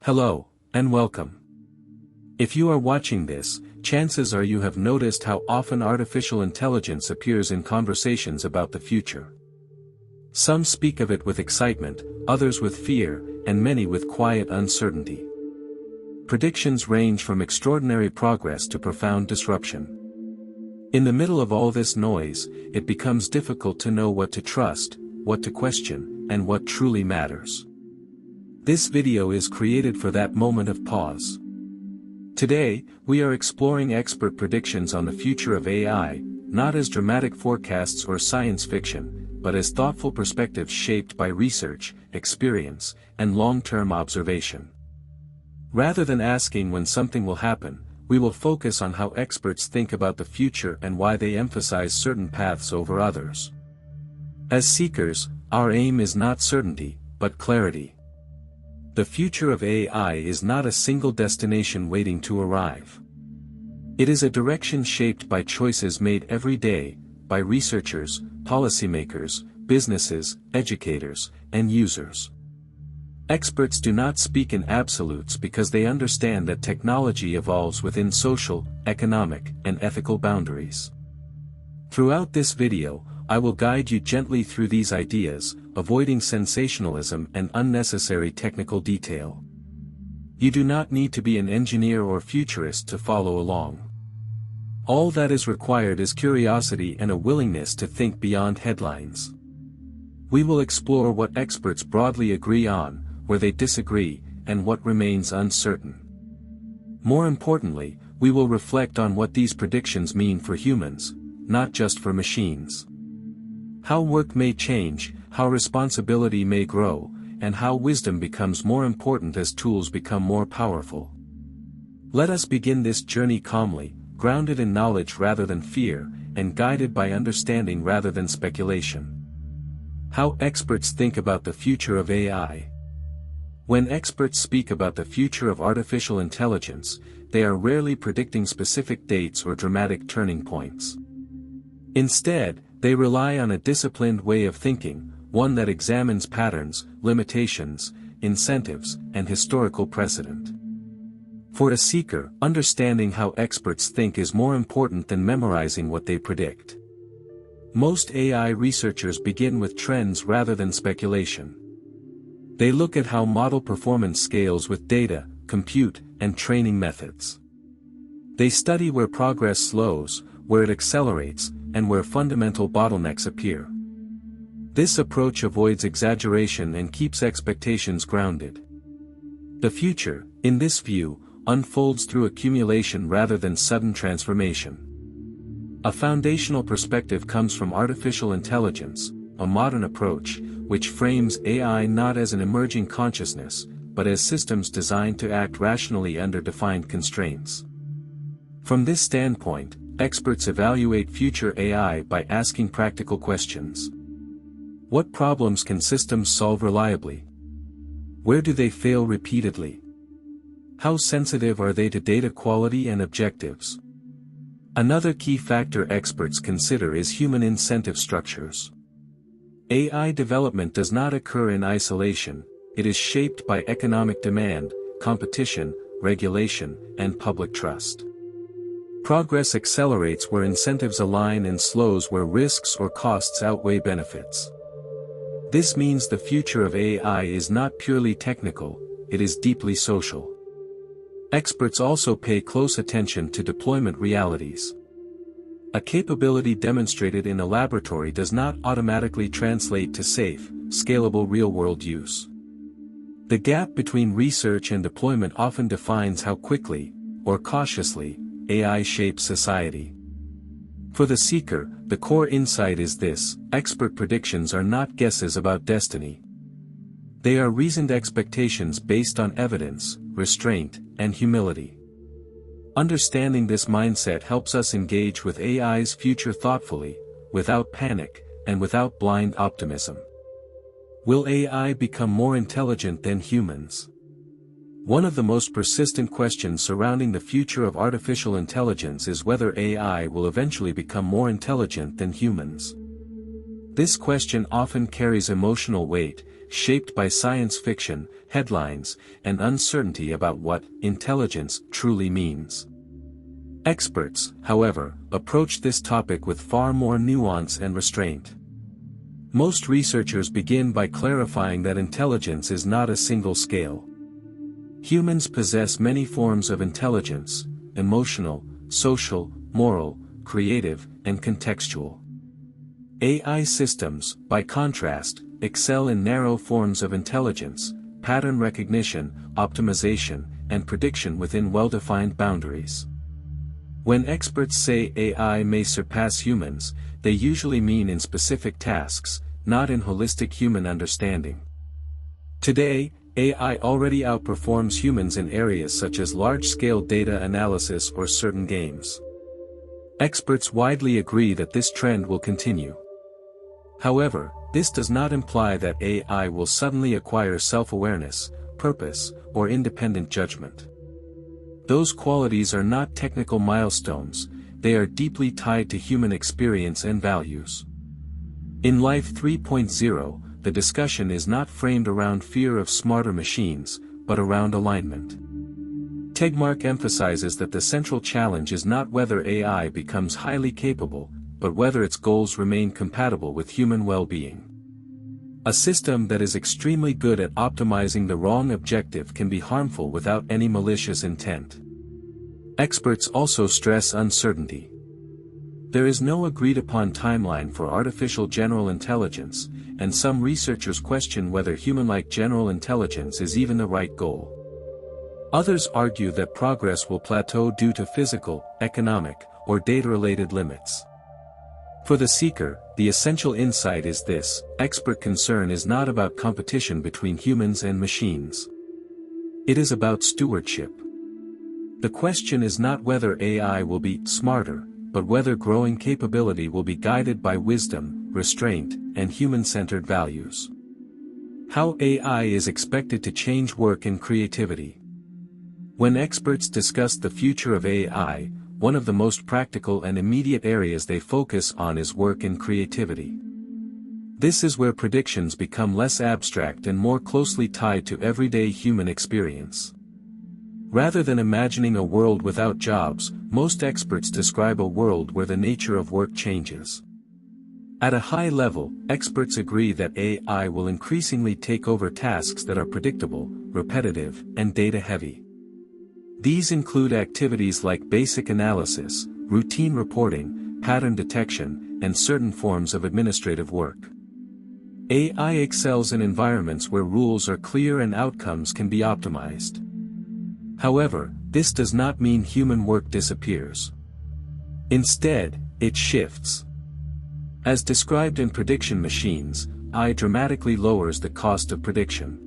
Hello, and welcome. If you are watching this, chances are you have noticed how often artificial intelligence appears in conversations about the future. Some speak of it with excitement, others with fear, and many with quiet uncertainty. Predictions range from extraordinary progress to profound disruption. In the middle of all this noise, it becomes difficult to know what to trust, what to question, and what truly matters. This video is created for that moment of pause. Today, we are exploring expert predictions on the future of AI, not as dramatic forecasts or science fiction, but as thoughtful perspectives shaped by research, experience, and long-term observation. Rather than asking when something will happen, we will focus on how experts think about the future and why they emphasize certain paths over others. As seekers, our aim is not certainty, but clarity. The future of AI is not a single destination waiting to arrive. It is a direction shaped by choices made every day, by researchers, policymakers, businesses, educators, and users. Experts do not speak in absolutes because they understand that technology evolves within social, economic, and ethical boundaries. Throughout this video, I will guide you gently through these ideas, avoiding sensationalism and unnecessary technical detail. You do not need to be an engineer or futurist to follow along. All that is required is curiosity and a willingness to think beyond headlines. We will explore what experts broadly agree on, where they disagree, and what remains uncertain. More importantly, we will reflect on what these predictions mean for humans, not just for machines. How work may change, how responsibility may grow, and how wisdom becomes more important as tools become more powerful. Let us begin this journey calmly, grounded in knowledge rather than fear, and guided by understanding rather than speculation. How experts think about the future of AI. When experts speak about the future of artificial intelligence, they are rarely predicting specific dates or dramatic turning points. Instead, they rely on a disciplined way of thinking, one that examines patterns, limitations, incentives, and historical precedent. For a seeker, understanding how experts think is more important than memorizing what they predict. Most AI researchers begin with trends rather than speculation. They look at how model performance scales with data, compute, and training methods. They study where progress slows, where it accelerates, and where fundamental bottlenecks appear. This approach avoids exaggeration and keeps expectations grounded. The future, in this view, unfolds through accumulation rather than sudden transformation. A foundational perspective comes from artificial intelligence, a modern approach, which frames AI not as an emerging consciousness, but as systems designed to act rationally under defined constraints. From this standpoint, experts evaluate future AI by asking practical questions. What problems can systems solve reliably? Where do they fail repeatedly? How sensitive are they to data quality and objectives? Another key factor experts consider is human incentive structures. AI development does not occur in isolation, it is shaped by economic demand, competition, regulation, and public trust. Progress accelerates where incentives align and slows where risks or costs outweigh benefits. This means the future of AI is not purely technical, it is deeply social. Experts also pay close attention to deployment realities. A capability demonstrated in a laboratory does not automatically translate to safe, scalable real-world use. The gap between research and deployment often defines how quickly, or cautiously, AI shapes society. For the seeker, the core insight is this: expert predictions are not guesses about destiny. They are reasoned expectations based on evidence, restraint, and humility. Understanding this mindset helps us engage with AI's future thoughtfully, without panic, and without blind optimism. Will AI become more intelligent than humans? One of the most persistent questions surrounding the future of artificial intelligence is whether AI will eventually become more intelligent than humans. This question often carries emotional weight, shaped by science fiction, headlines, and uncertainty about what intelligence truly means. Experts, however, approach this topic with far more nuance and restraint. Most researchers begin by clarifying that intelligence is not a single scale. Humans possess many forms of intelligence: emotional, social, moral, creative, and contextual. AI systems, by contrast, excel in narrow forms of intelligence: pattern recognition, optimization, and prediction within well-defined boundaries. When experts say AI may surpass humans, they usually mean in specific tasks, not in holistic human understanding. Today, AI already outperforms humans in areas such as large-scale data analysis or certain games. Experts widely agree that this trend will continue. However, this does not imply that AI will suddenly acquire self-awareness, purpose, or independent judgment. Those qualities are not technical milestones, they are deeply tied to human experience and values. In Life 3.0, the discussion is not framed around fear of smarter machines, but around alignment. Tegmark emphasizes that the central challenge is not whether AI becomes highly capable, but whether its goals remain compatible with human well-being. A system that is extremely good at optimizing the wrong objective can be harmful without any malicious intent. Experts also stress uncertainty. There is no agreed-upon timeline for artificial general intelligence, and some researchers question whether human-like general intelligence is even the right goal. Others argue that progress will plateau due to physical, economic, or data-related limits. For the seeker, the essential insight is this: expert concern is not about competition between humans and machines. It is about stewardship. The question is not whether AI will be smarter, but whether growing capability will be guided by wisdom, restraint, and human-centered values. How AI is expected to change work and creativity. When experts discuss the future of AI, one of the most practical and immediate areas they focus on is work and creativity. This is where predictions become less abstract and more closely tied to everyday human experience. Rather than imagining a world without jobs, most experts describe a world where the nature of work changes. At a high level, experts agree that AI will increasingly take over tasks that are predictable, repetitive, and data-heavy. These include activities like basic analysis, routine reporting, pattern detection, and certain forms of administrative work. AI excels in environments where rules are clear and outcomes can be optimized. However, this does not mean human work disappears. Instead, it shifts. As described in prediction machines, AI dramatically lowers the cost of prediction.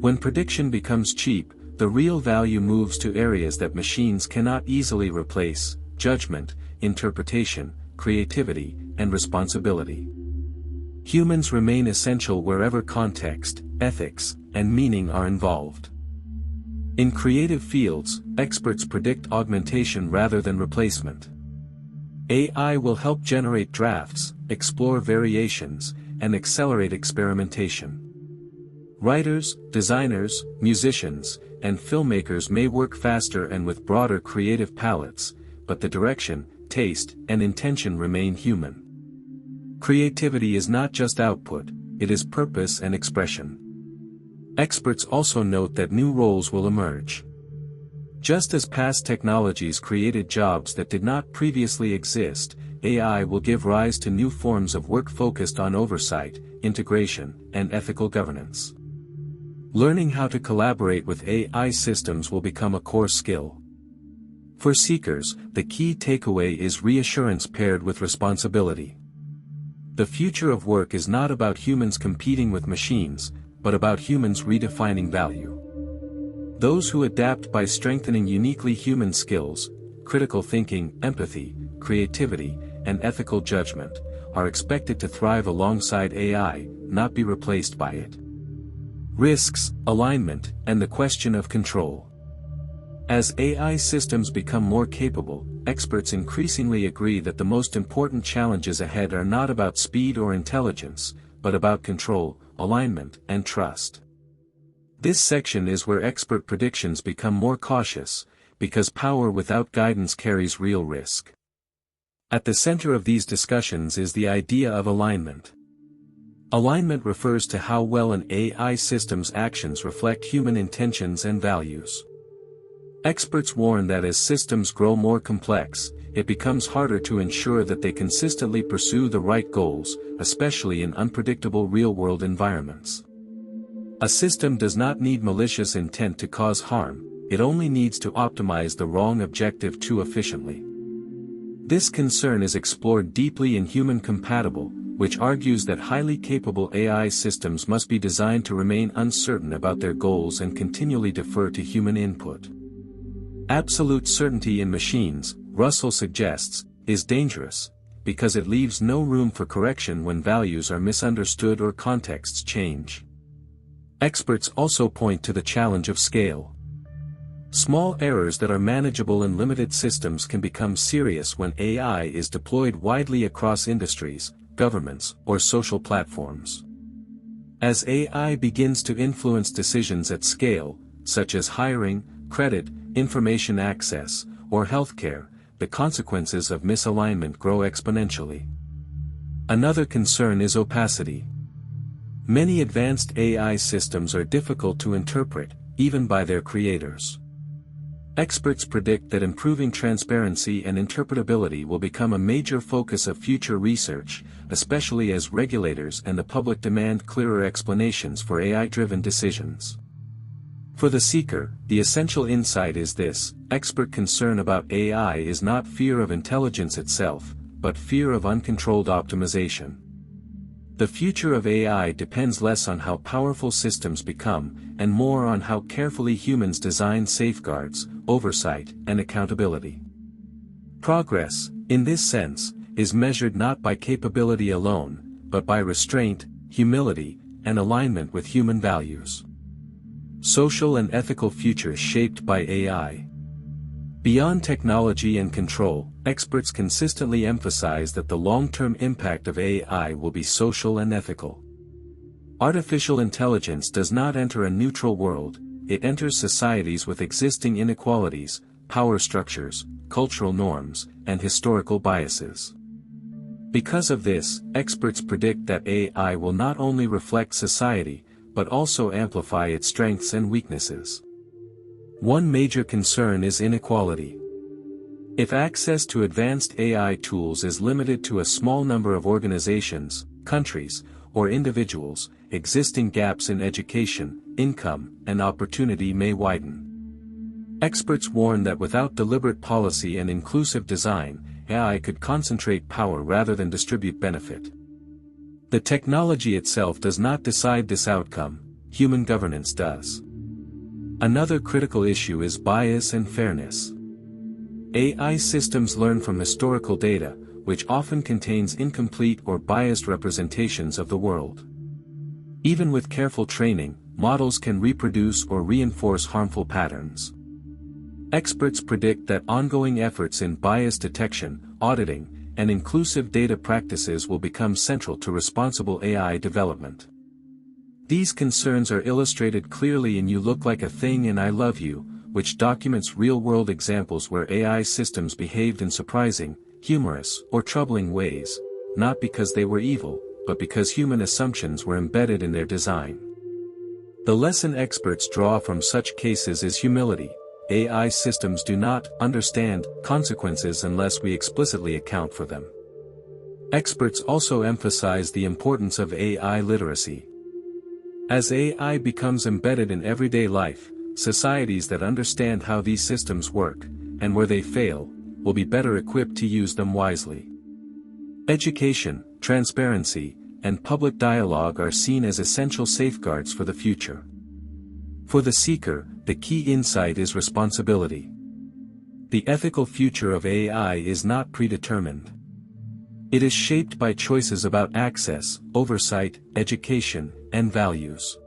When prediction becomes cheap, the real value moves to areas that machines cannot easily replace: judgment, interpretation, creativity, and responsibility. Humans remain essential wherever context, ethics, and meaning are involved. In creative fields, experts predict augmentation rather than replacement. AI will help generate drafts, explore variations, and accelerate experimentation. Writers, designers, musicians, and filmmakers may work faster and with broader creative palettes, but the direction, taste, and intention remain human. Creativity is not just output, it is purpose and expression. Experts also note that new roles will emerge. Just as past technologies created jobs that did not previously exist, AI will give rise to new forms of work focused on oversight, integration, and ethical governance. Learning how to collaborate with AI systems will become a core skill. For seekers, the key takeaway is reassurance paired with responsibility. The future of work is not about humans competing with machines, but about humans redefining value. Those who adapt by strengthening uniquely human skills, critical thinking, empathy, creativity, and ethical judgment, are expected to thrive alongside AI, not be replaced by it. Risks, alignment, and the question of control. As AI systems become more capable, experts increasingly agree that the most important challenges ahead are not about speed or intelligence, but about control, alignment, and trust. This section is where expert predictions become more cautious, because power without guidance carries real risk. At the center of these discussions is the idea of alignment. Alignment refers to how well an AI system's actions reflect human intentions and values. Experts warn that as systems grow more complex, it becomes harder to ensure that they consistently pursue the right goals, especially in unpredictable real-world environments. A system does not need malicious intent to cause harm, it only needs to optimize the wrong objective too efficiently. This concern is explored deeply in Human Compatible, which argues that highly capable AI systems must be designed to remain uncertain about their goals and continually defer to human input. Absolute certainty in machines, Russell suggests, is dangerous, because it leaves no room for correction when values are misunderstood or contexts change. Experts also point to the challenge of scale. Small errors that are manageable in limited systems can become serious when AI is deployed widely across industries, governments, or social platforms. As AI begins to influence decisions at scale, such as hiring, credit, information access, or healthcare, the consequences of misalignment grow exponentially. Another concern is opacity. Many advanced AI systems are difficult to interpret, even by their creators. Experts predict that improving transparency and interpretability will become a major focus of future research, especially as regulators and the public demand clearer explanations for AI-driven decisions. For the seeker, the essential insight is this: expert concern about AI is not fear of intelligence itself, but fear of uncontrolled optimization. The future of AI depends less on how powerful systems become, and more on how carefully humans design safeguards, oversight, and accountability. Progress, in this sense, is measured not by capability alone, but by restraint, humility, and alignment with human values. Social and ethical futures shaped by AI. Beyond technology and control, experts consistently emphasize that the long-term impact of AI will be social and ethical. Artificial intelligence does not enter a neutral world, it enters societies with existing inequalities, power structures, cultural norms, and historical biases. Because of this, experts predict that AI will not only reflect society, but also amplify its strengths and weaknesses. One major concern is inequality. If access to advanced AI tools is limited to a small number of organizations, countries, or individuals, existing gaps in education, income, and opportunity may widen. Experts warn that without deliberate policy and inclusive design, AI could concentrate power rather than distribute benefit. The technology itself does not decide this outcome, human governance does. Another critical issue is bias and fairness. AI systems learn from historical data, which often contains incomplete or biased representations of the world. Even with careful training, models can reproduce or reinforce harmful patterns. Experts predict that ongoing efforts in bias detection, auditing, and inclusive data practices will become central to responsible AI development. These concerns are illustrated clearly in You Look Like a Thing and I Love You, which documents real-world examples where AI systems behaved in surprising, humorous, or troubling ways, not because they were evil, but because human assumptions were embedded in their design. The lesson experts draw from such cases is humility. AI systems do not understand consequences unless we explicitly account for them. Experts also emphasize the importance of AI literacy. As AI becomes embedded in everyday life, societies that understand how these systems work, and where they fail, will be better equipped to use them wisely. Education, transparency, and public dialogue are seen as essential safeguards for the future. For the seeker, the key insight is responsibility. The ethical future of AI is not predetermined. It is shaped by choices about access, oversight, education, and values.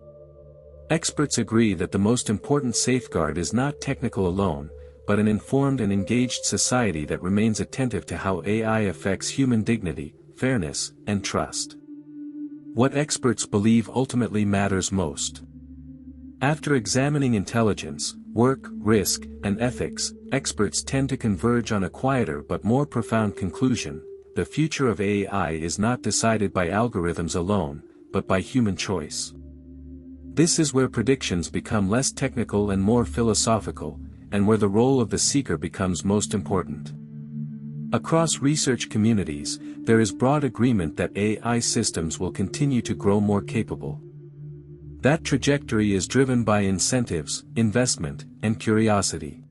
Experts agree that the most important safeguard is not technical alone, but an informed and engaged society that remains attentive to how AI affects human dignity, fairness, and trust. What experts believe ultimately matters most. After examining intelligence, work, risk, and ethics, experts tend to converge on a quieter but more profound conclusion: the future of AI is not decided by algorithms alone, but by human choice. This is where predictions become less technical and more philosophical, and where the role of the seeker becomes most important. Across research communities, there is broad agreement that AI systems will continue to grow more capable. That trajectory is driven by incentives, investment, and curiosity.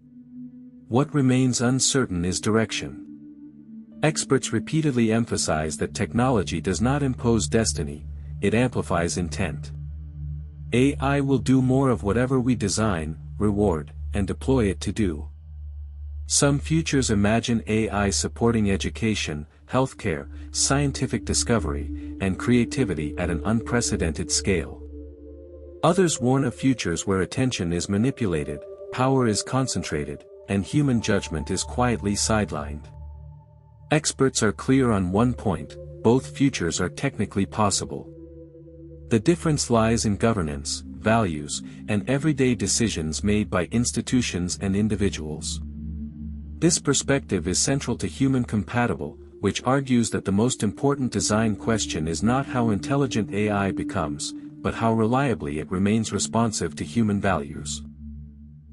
What remains uncertain is direction. Experts repeatedly emphasize that technology does not impose destiny, it amplifies intent. AI will do more of whatever we design, reward, and deploy it to do. Some futures imagine AI supporting education, healthcare, scientific discovery, and creativity at an unprecedented scale. Others warn of futures where attention is manipulated, power is concentrated, and human judgment is quietly sidelined. Experts are clear on one point: both futures are technically possible. The difference lies in governance, values, and everyday decisions made by institutions and individuals. This perspective is central to Human Compatible, which argues that the most important design question is not how intelligent AI becomes, but how reliably it remains responsive to human values.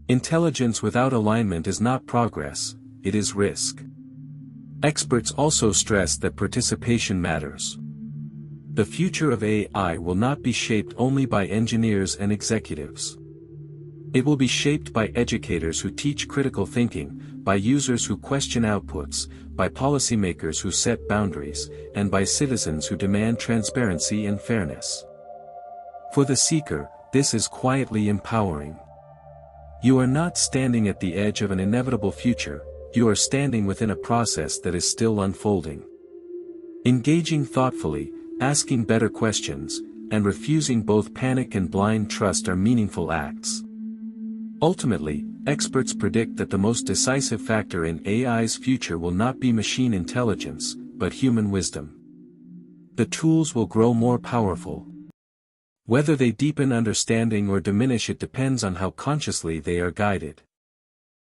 Intelligence without alignment is not progress, it is risk. Experts also stress that participation matters. The future of AI will not be shaped only by engineers and executives. It will be shaped by educators who teach critical thinking, by users who question outputs, by policymakers who set boundaries, and by citizens who demand transparency and fairness. For the seeker, this is quietly empowering. You are not standing at the edge of an inevitable future, you are standing within a process that is still unfolding. Engaging thoughtfully, asking better questions, and refusing both panic and blind trust are meaningful acts. Ultimately, experts predict that the most decisive factor in AI's future will not be machine intelligence, but human wisdom. The tools will grow more powerful. Whether they deepen understanding or diminish it depends on how consciously they are guided.